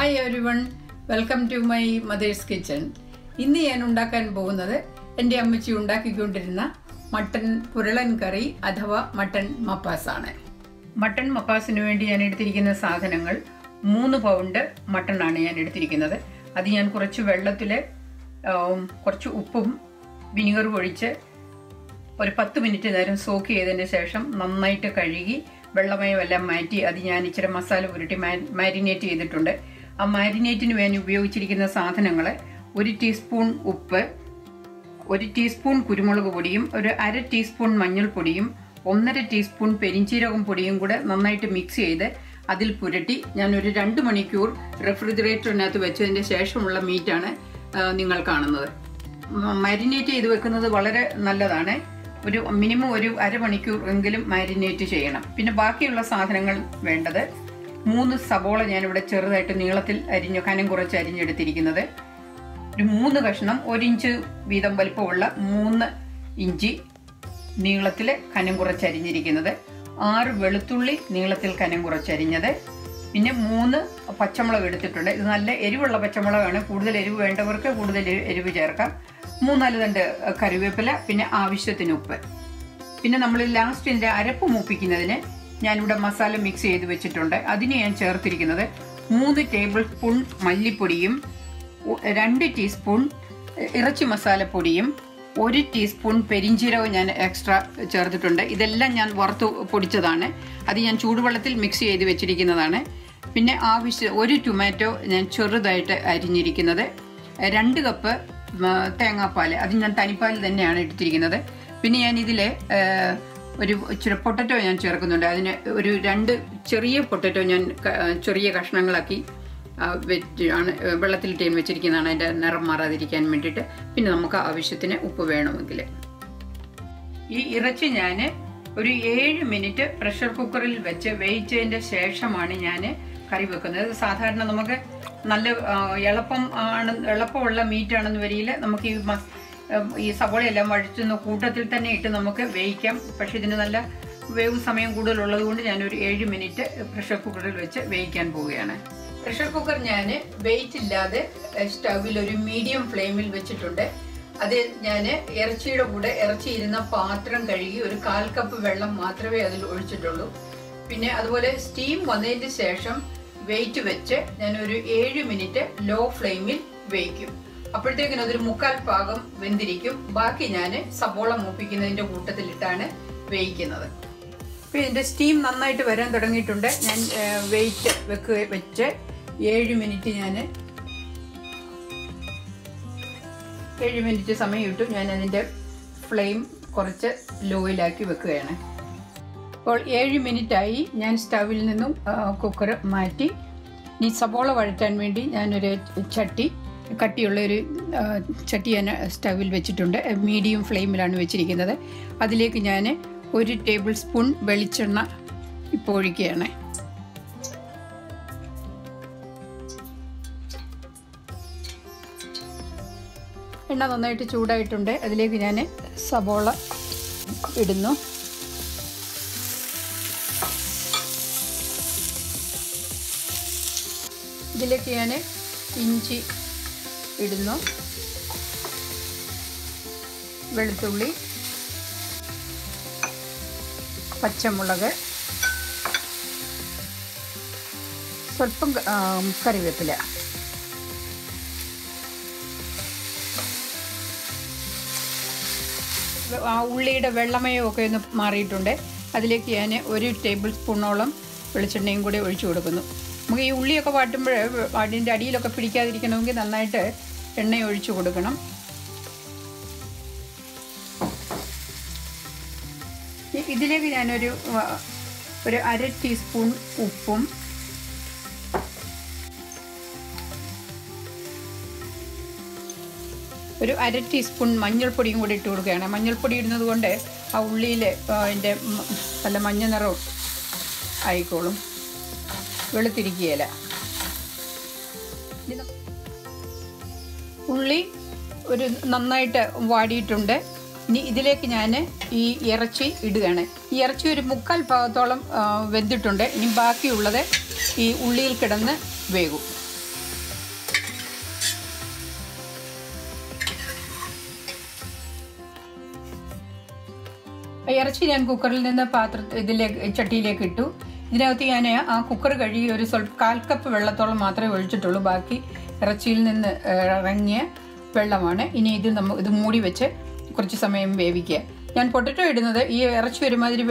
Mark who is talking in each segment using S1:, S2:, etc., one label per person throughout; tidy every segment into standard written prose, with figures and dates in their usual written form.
S1: Hi everyone, welcome to my mother's kitchen. ഇന്ന് ഞാൻ ഉണ്ടാക്കാൻ പോകുന്നത് എൻ്റെ അമ്മച്ചി ഉണ്ടാക്കിക്കൊണ്ടിരുന്ന മട്ടൻ പുരളൻ കറി അഥവാ മട്ടൻ മപ്പാസ് ആണ്. മട്ടൻ മപ്പാസിന് വേണ്ടി ഞാൻ എടുത്തിരിക്കുന്ന സാധനങ്ങൾ 3 പൗണ്ട് മട്ടനാണ് ഞാൻ എടുത്തിരിക്കുന്നത്. അത് ഞാൻ കുറച്ച് വെള്ളത്തിൽ കുറച്ച് ഉപ്പും വിനീഗറും ഒഴിച്ച് ഒരു 10 മിനിറ്റ് നേരം സോക്ക് ചെയ്തതിന് ശേഷം നന്നായിട്ട് കഴുകി വെള്ളമയമെല്ലാം മാറ്റി അത് ഞാൻ ഇച്ചിരി മസാല പുരട്ടി മാരിനേറ്റ് ചെയ്തിട്ടുണ്ട്. ആ മാരിനേറ്റിന് വേണ്ടി ഉപയോഗിച്ചിരിക്കുന്ന സാധനങ്ങൾ 1 ടീസ്പൂൺ ഉപ്പ്, 1 ടീസ്പൂൺ കുരുമുളക് പൊടിയും, ഒരു 1/2 ടീസ്പൂൺ മഞ്ഞൾപ്പൊടിയും, 1.5 ടീസ്പൂൺ പെരിഞ്ചീരകം പൊടിയും കൂടെ നന്നായിട്ട് മിക്സ് ചെയ്ത് അതിൽ പുരട്ടി ഞാൻ ഒരു 2 മണിക്കൂർ റെഫ്രിജറേറ്ററിനകത്ത് വെച്ചതിൻ്റെ ശേഷമുള്ള മീറ്റാണ് നിങ്ങൾ കാണുന്നത്. മാരിനേറ്റ് ചെയ്ത് വെക്കുന്നത് വളരെ നല്ലതാണ്. ഒരു മിനിമം ഒരു 1/2 മണിക്കൂർ എങ്കിലും മാരിനേറ്റ് ചെയ്യണം. പിന്നെ ബാക്കിയുള്ള സാധനങ്ങൾ വേണ്ടത് 3 സബോള ഞാനിവിടെ ചെറുതായിട്ട് നീളത്തിൽ കനം കുറച്ച് അരിഞ്ഞെടുത്തിരിക്കുന്നത്, ഒരു 3 കഷ്ണം 1 ഇഞ്ച് വീതം വലിപ്പമുള്ള 3 ഇഞ്ചി നീളത്തിൽ കനം കുറച്ച് അരിഞ്ഞിരിക്കുന്നത്, 6 വെളുത്തുള്ളി നീളത്തിൽ കനം കുറച്ചരിഞ്ഞത്, പിന്നെ 3 പച്ചമുളക് എടുത്തിട്ടുണ്ട്. ഇത് നല്ല എരിവുള്ള പച്ചമുളകാണ്. കൂടുതൽ എരിവ് വേണ്ടവർക്ക് കൂടുതൽ എരിവ് ചേർക്കാം. 3-4 തണ്ട് കറിവേപ്പില, പിന്നെ ആവശ്യത്തിന് ഉപ്പ്. പിന്നെ നമ്മൾ ലാസ്റ്റിൻ്റെ അരപ്പ് മൂപ്പിക്കുന്നതിന് ഞാനിവിടെ മസാല മിക്സ് ചെയ്ത് വെച്ചിട്ടുണ്ട്. അതിന് ഞാൻ ചേർത്തിരിക്കുന്നത് 3 ടേബിൾ സ്പൂൺ മല്ലിപ്പൊടിയും, 2 ടീസ്പൂൺ ഇറച്ചി മസാലപ്പൊടിയും, 1 ടീസ്പൂൺ പെരിഞ്ചീരകം ഞാൻ എക്സ്ട്രാ ചേർത്തിട്ടുണ്ട്. ഇതെല്ലാം ഞാൻ വറുത്ത് പൊടിച്ചതാണ്. അത് ഞാൻ ചൂടുവെള്ളത്തിൽ മിക്സ് ചെയ്ത് വെച്ചിരിക്കുന്നതാണ്. പിന്നെ 1 ടൊമാറ്റോ ഞാൻ ചെറുതായിട്ട് അരിഞ്ഞിരിക്കുന്നത്, 2 കപ്പ് തേങ്ങാപ്പാൽ, അത് ഞാൻ തനിപ്പാൽ തന്നെയാണ് എടുത്തിരിക്കുന്നത്. പിന്നെ ഞാൻ ഇതിൽ ഒരു ഇച്ചിരി പൊട്ടറ്റോ ഞാൻ ചേർക്കുന്നുണ്ട്. അതിന് ഒരു 2 ചെറിയ പൊട്ടറ്റോ ഞാൻ ചെറിയ കഷ്ണങ്ങളാക്കി ആണ് വെള്ളത്തിലിട്ട് വെച്ചിരിക്കുന്നതാണ്, അതിൻ്റെ നിറം മാറാതിരിക്കാൻ വേണ്ടിയിട്ട്. പിന്നെ നമുക്ക് ആവശ്യത്തിന് ഉപ്പ് വേണമെങ്കിൽ. ഈ ഇറച്ചി ഞാൻ ഒരു 7 മിനിറ്റ് പ്രഷർ കുക്കറിൽ വെച്ച് വേവിച്ചതിൻ്റെ ശേഷമാണ് ഞാൻ കറി വെക്കുന്നത്. സാധാരണ നമുക്ക് നല്ല എളുപ്പമുള്ള മീറ്റാണെന്ന് വരിയിൽ നമുക്ക് ഈ സവോളയെല്ലാം വഴിച്ചുന്ന കൂട്ടത്തിൽ തന്നെ ഇട്ട് നമുക്ക് വേവിക്കാം. പക്ഷെ ഇതിന് നല്ല വേവ് സമയം കൂടുതലുള്ളത് കൊണ്ട് ഞാനൊരു 7 മിനിറ്റ് പ്രഷർ കുക്കറിൽ വെച്ച് വേവിക്കാൻ പോവുകയാണ്. പ്രഷർ കുക്കർ ഞാൻ വെയിറ്റ് ഇല്ലാതെ സ്റ്റൗവിൽ ഒരു മീഡിയം ഫ്ലെയിമിൽ വെച്ചിട്ടുണ്ട്. അത് ഞാൻ ഇറച്ചിയുടെ കൂടെ ഇറച്ചിയിരുന്ന പാത്രം കഴുകി ഒരു 1/4 കപ്പ് വെള്ളം മാത്രമേ അതിൽ ഒഴിച്ചിട്ടുള്ളൂ. പിന്നെ അതുപോലെ സ്റ്റീം വന്നതിന് ശേഷം വെയിറ്റ് വെച്ച് ഞാനൊരു 7 മിനിറ്റ് ലോ ഫ്ലെയിമിൽ വേവിക്കും. അപ്പോഴത്തേക്കിനും അതൊരു 1/4 ഭാഗം വെന്തിരിക്കും. ബാക്കി ഞാൻ സബോള മൂപ്പിക്കുന്നതിൻ്റെ കൂട്ടത്തിലിട്ടാണ് വേവിക്കുന്നത്. അപ്പോൾ ഇതിൻ്റെ സ്റ്റീം നന്നായിട്ട് വരാൻ തുടങ്ങിയിട്ടുണ്ട്. ഞാൻ വെയിറ്റ് വെച്ച് 7 മിനിറ്റ് ഞാൻ 7 മിനിറ്റ് സമയം ഇട്ടു. ഞാൻ അതിൻ്റെ ഫ്ലെയിം കുറച്ച് ലോയിലാക്കി വെക്കുകയാണ്. അപ്പോൾ 7 മിനിറ്റായി. ഞാൻ സ്റ്റൗവിൽ നിന്നും കുക്കർ മാറ്റി. ഇനി സബോള വഴറ്റാൻ വേണ്ടി ഞാനൊരു കട്ടിയുള്ളൊരു ചട്ടി ഞാൻ സ്റ്റൗവിൽ വെച്ചിട്ടുണ്ട്. മീഡിയം ഫ്ലെയിമിലാണ് വെച്ചിരിക്കുന്നത്. അതിലേക്ക് ഞാൻ 1 ടേബിൾ സ്പൂൺ വെളിച്ചെണ്ണ ഇപ്പോൾ ഒഴിക്കുകയാണ്. എണ്ണ നന്നായിട്ട് ചൂടായിട്ടുണ്ട്. അതിലേക്ക് ഞാൻ സബോള ഇടുന്നു. ഇതിലേക്ക് ഞാൻ ഇഞ്ചി ഇടുന്നു, വെളുത്തുള്ളി, പച്ചമുളക്, സ്വല്പം കറിവേപ്പില. ആ ഉള്ളിയുടെ വെള്ളമയമൊക്കെ ഒന്ന് മാറിയിട്ടുണ്ട്. അതിലേക്ക് ഞാൻ 1 ടേബിൾ സ്പൂണോളം വെളിച്ചെണ്ണയും കൂടി ഒഴിച്ചു കൊടുക്കുന്നു. നമുക്ക് ഈ ഉള്ളിയൊക്കെ വാട്ടുമ്പോൾ അതിൻ്റെ അടിയിലൊക്കെ പിടിക്കാതിരിക്കണമെങ്കിൽ നന്നായിട്ട് എണ്ണ ഒഴിച്ചു കൊടുക്കണം. ഇതിലേക്ക് ഞാനൊരു 1/2 ടീസ്പൂൺ ഉപ്പും, ഒരു 1/2 ടീസ്പൂൺ മഞ്ഞൾപ്പൊടിയും കൂടി ഇട്ട് കൊടുക്കുകയാണ്. മഞ്ഞൾപ്പൊടി ഇടുന്നത് കൊണ്ട് ആ ഉള്ളിയിൽ അതിൻ്റെ നല്ല മഞ്ഞ നിറവും ആയിക്കോളും, വെളുത്തിരിക്കുകയില്ല. ഉള്ളി ഒരു നന്നായിട്ട് വാടിയിട്ടുണ്ട്. ഇനി ഇതിലേക്ക് ഞാൻ ഈ ഇറച്ചി ഇടുകയാണ്. ഈ ഇറച്ചി ഒരു 1/4 ഭാഗത്തോളം വെന്തിട്ടുണ്ട്. ഇനി ബാക്കിയുള്ളത് ഈ ഉള്ളിയിൽ കിടന്ന് വേകും. ഇറച്ചി ഞാൻ കുക്കറിൽ നിന്ന് ഇതിലേക്ക് ചട്ടിയിലേക്ക് ഇട്ടു. ഇതിനകത്ത് ഞാൻ ആ കുക്കർ കഴുകി ഒരു സ്വല്പം 1/4 കപ്പ് വെള്ളത്തോളം മാത്രമേ ഒഴിച്ചിട്ടുള്ളൂ. ബാക്കി ഇറച്ചിയിൽ നിന്ന് ഇറങ്ങിയ വെള്ളമാണ്. ഇനി ഇത് മൂടി വെച്ച് കുറച്ച് സമയം വേവിക്കുക. ഞാൻ പൊട്ടറ്റോ ഇടുന്നത് ഈ ഇറച്ചി ഒരുമാതിരി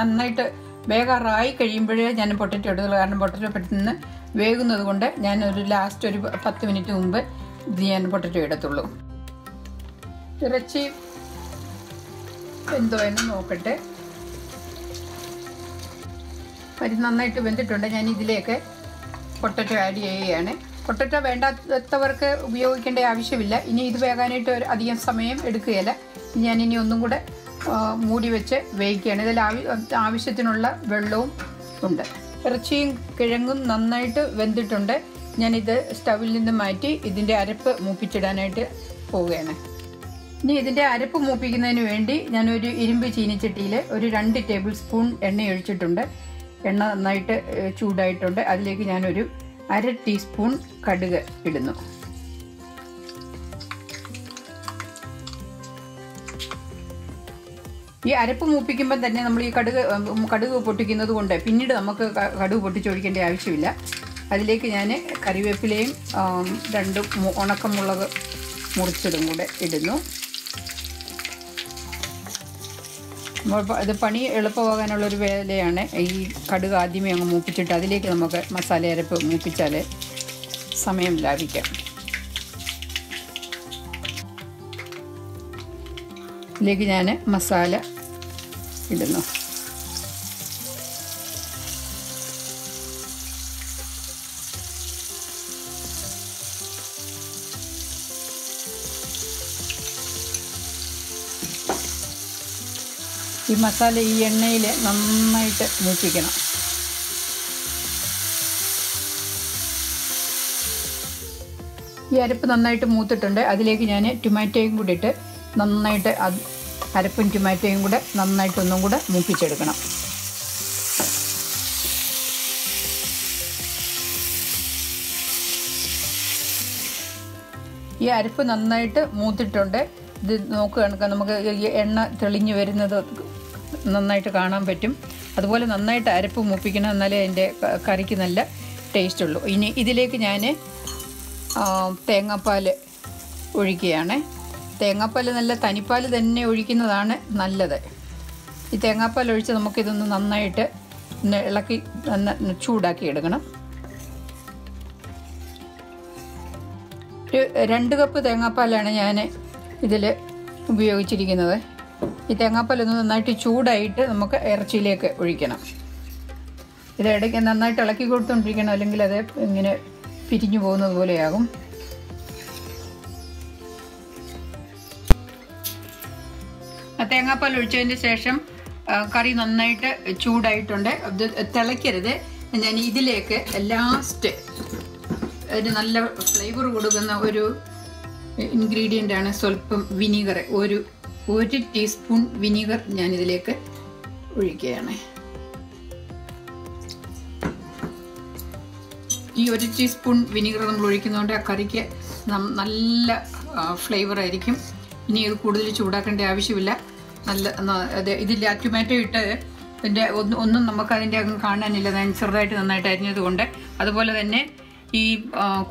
S1: നന്നായിട്ട് വേകാറായി കഴിയുമ്പോഴേ ഞാൻ പൊട്ടറ്റോ ഇടുന്നുള്ളൂ. കാരണം പൊട്ടറ്റോ പെട്ടെന്ന് വേകുന്നത് കൊണ്ട് ഞാൻ ലാസ്റ്റ് ഒരു 10 മിനിറ്റ് മുമ്പ് ഇത് ഞാൻ പൊട്ടറ്റോ ഇടത്തുള്ളൂ. ഇറച്ചി എന്തോ എന്ന് നോക്കട്ടെ. നന്നായിട്ട് വെന്തിട്ടുണ്ട്. ഞാൻ ഇതിലേക്ക് പൊട്ടറ്റോ ആഡ് ചെയ്യുകയാണ്. പൊട്ടറ്റോ വേണ്ടാത്തവർക്ക് ഉപയോഗിക്കേണ്ട ആവശ്യമില്ല. ഇനി ഇത് വേകാനായിട്ട് അധികം സമയം എടുക്കുകയില്ല. ഞാനിനി ഒന്നും കൂടെ മൂടി വെച്ച് വേവിക്കുകയാണ്. ഇതിൽ ആവശ്യത്തിനുള്ള വെള്ളവും ഉണ്ട്. ഇറച്ചിയും കിഴങ്ങും നന്നായിട്ട് വെന്തിട്ടുണ്ട്. ഞാനിത് സ്റ്റൗവിൽ നിന്ന് മാറ്റി ഇതിൻ്റെ അരപ്പ് മൂപ്പിച്ചിടാനായിട്ട് പോവുകയാണ്. ഇനി ഇതിൻ്റെ അരപ്പ് മൂപ്പിക്കുന്നതിന് വേണ്ടി ഞാനൊരു ഇരുമ്പ് ചീനിച്ചട്ടിയിൽ ഒരു 2 ടേബിൾ സ്പൂൺ എണ്ണ ഒഴിച്ചിട്ടുണ്ട്. എണ്ണ നന്നായിട്ട് ചൂടായിട്ടുണ്ട്. അതിലേക്ക് ഞാനൊരു 1/2 ടീസ്പൂൺ കടുക് ഇടുന്നു. ഈ അരപ്പ് മൂപ്പിക്കുമ്പോൾ തന്നെ നമ്മൾ ഈ കടുക് പൊട്ടിക്കുന്നത് കൊണ്ട് പിന്നീട് നമുക്ക് കടുക് പൊട്ടിച്ചൊഴിക്കേണ്ട ആവശ്യമില്ല. അതിലേക്ക് ഞാൻ കറിവേപ്പിലയും 2 ഉണക്കമുളക് മുറിച്ചതും കൂടെ ഇടുന്നു. ഇത് പണി എളുപ്പമാകാനുള്ളൊരു വേലയാണ്. ഈ കടുക് ആദ്യമേ അങ്ങ് മൂപ്പിച്ചിട്ട് അതിലേക്ക് നമുക്ക് മസാല അരപ്പ് മൂപ്പിച്ചാൽ സമയം ലാഭിക്കാം. ഇതിലേക്ക് ഞാൻ മസാല ഇടുന്നു. ഈ മസാല ഈ എണ്ണയിൽ നന്നായിട്ട് മൂപ്പിക്കണം. ഈ അരപ്പ് നന്നായിട്ട് മൂത്തിട്ടുണ്ട്. അതിലേക്ക് ഞാൻ ടൊമാറ്റോയും കൂടി ഇട്ട് നന്നായിട്ട് അരപ്പും ടൊമാറ്റോയും കൂടെ നന്നായിട്ടൊന്നും കൂടെ മൂപ്പിച്ചെടുക്കണം. ഈ അരപ്പ് നന്നായിട്ട് മൂത്തിട്ടുണ്ട്. ഇത് നോക്കുകയാണെങ്കിൽ നമുക്ക് ഈ എണ്ണ തെളിഞ്ഞു വരുന്നത് നന്നായിട്ട് കാണാൻ പറ്റും. അതുപോലെ നന്നായിട്ട് അരപ്പ് മൂപ്പിക്കണം, എന്നാലേ അതിൻ്റെ കറിക്ക് നല്ല ടേസ്റ്റ് ഉള്ളൂ. ഇനി ഇതിലേക്ക് ഞാൻ തേങ്ങാപ്പാൽ ഒഴിക്കുകയാണ്. തേങ്ങാപ്പാൽ നല്ല തനിപ്പാൽ തന്നെ ഒഴിക്കുന്നതാണ് നല്ലത്. ഈ തേങ്ങാപ്പാൽ ഒഴിച്ച് നമുക്കിതൊന്ന് നന്നായിട്ട് ഇളക്കി ചൂടാക്കി എടുക്കണം. ഒരു 2 കപ്പ് തേങ്ങാപ്പാലാണ് ഞാൻ ഇതിൽ ഉപയോഗിച്ചിരിക്കുന്നത്. ഈ തേങ്ങാപ്പാലൊന്ന് നന്നായിട്ട് ചൂടായിട്ട് നമുക്ക് ഇറച്ചിയിലേക്ക് ഒഴിക്കണം. ഇത് ഇടയ്ക്ക് നന്നായിട്ട് ഇളക്കി കൊടുത്തുകൊണ്ടിരിക്കണം, അല്ലെങ്കിൽ അത് ഇങ്ങനെ പിരിഞ്ഞു പോകുന്നത് പോലെയാകും. തേങ്ങാപ്പാൽ ഒഴിച്ചതിന് ശേഷം കറി നന്നായിട്ട് ചൂടായിട്ടുണ്ട്. ഇത് തിളയ്ക്കരുത്. ഞാൻ ഇതിലേക്ക് ലാസ്റ്റ് ഒരു നല്ല ഫ്ലേവർ കൊടുക്കുന്ന ഒരു ഇൻഗ്രീഡിയൻ്റ് ആണ് സ്വല്പം വിനീഗർ. ഒരു ടീസ്പൂൺ വിനീഗർ ഞാനിതിലേക്ക് ഒഴിക്കുകയാണ്. ഈ 1 ടീസ്പൂൺ വിനീഗർ നമ്മൾ ഒഴിക്കുന്നതുകൊണ്ട് ആ കറിക്ക് നല്ല ഫ്ലേവർ ആയിരിക്കും. ഇനി ഇത് കൂടുതൽ ചൂടാക്കേണ്ട ആവശ്യമില്ല. ഇതിൽ ടൊമാറ്റോ ഇട്ട് ഇതിൻ്റെ ഒന്നും നമുക്കതിൻ്റെ അങ്ങ് കാണാനില്ല. ഞാൻ ചെറുതായിട്ട് നന്നായിട്ട് അരിഞ്ഞത് കൊണ്ട്. അതുപോലെ തന്നെ ഈ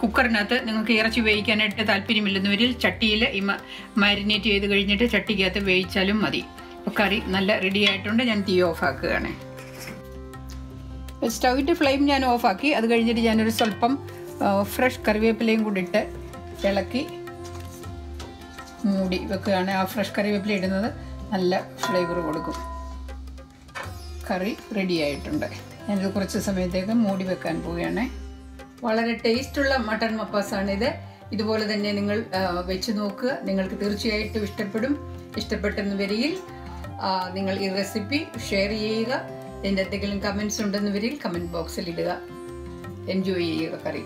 S1: കുക്കറിനകത്ത് നിങ്ങൾക്ക് ഇറച്ചി വേവിക്കാനായിട്ട് താല്പര്യമില്ലെന്നവരിൽ ചട്ടിയിൽ ഈ മാരിനേറ്റ് ചെയ്ത് കഴിഞ്ഞിട്ട് ചട്ടിക്കകത്ത് വേവിച്ചാലും മതി. അപ്പോൾ കറി നല്ല റെഡി ആയിട്ടുണ്ട്. ഞാൻ തീ ഓഫാക്കുകയാണ്. സ്റ്റൗവിൻ്റെ ഫ്ലെയിം ഞാൻ ഓഫാക്കി. അത് കഴിഞ്ഞിട്ട് ഞാനൊരു സ്വല്പം ഫ്രഷ് കറിവേപ്പിലയും കൂടി ഇട്ട് ഇളക്കി മൂടി വെക്കുകയാണ്. ആ ഫ്രഷ് കറിവേപ്പില ഇടുന്നത് നല്ല ഫ്ലേവർ കൊടുക്കും. കറി റെഡി ആയിട്ടുണ്ട്. ഞാനിത് കുറച്ച് സമയത്തേക്ക് മൂടി വെക്കാൻ പോവുകയാണ്. വളരെ ടേസ്റ്റുള്ള മട്ടൺ മപ്പാസാണിത്. ഇതുപോലെ തന്നെ നിങ്ങൾ വെച്ച് നോക്കുക. നിങ്ങൾക്ക് തീർച്ചയായിട്ടും ഇഷ്ടപ്പെടും. ഇഷ്ടപ്പെട്ടെന്ന് വരികിൽ നിങ്ങൾ ഈ റെസിപ്പി ഷെയർ ചെയ്യുക. എൻ്റെ എന്തെങ്കിലും കമൻസ് ഉണ്ടെന്ന് വരികിൽ കമൻറ്റ് ബോക്സിൽ ഇടുക. എൻജോയ് ചെയ്യുക കറി.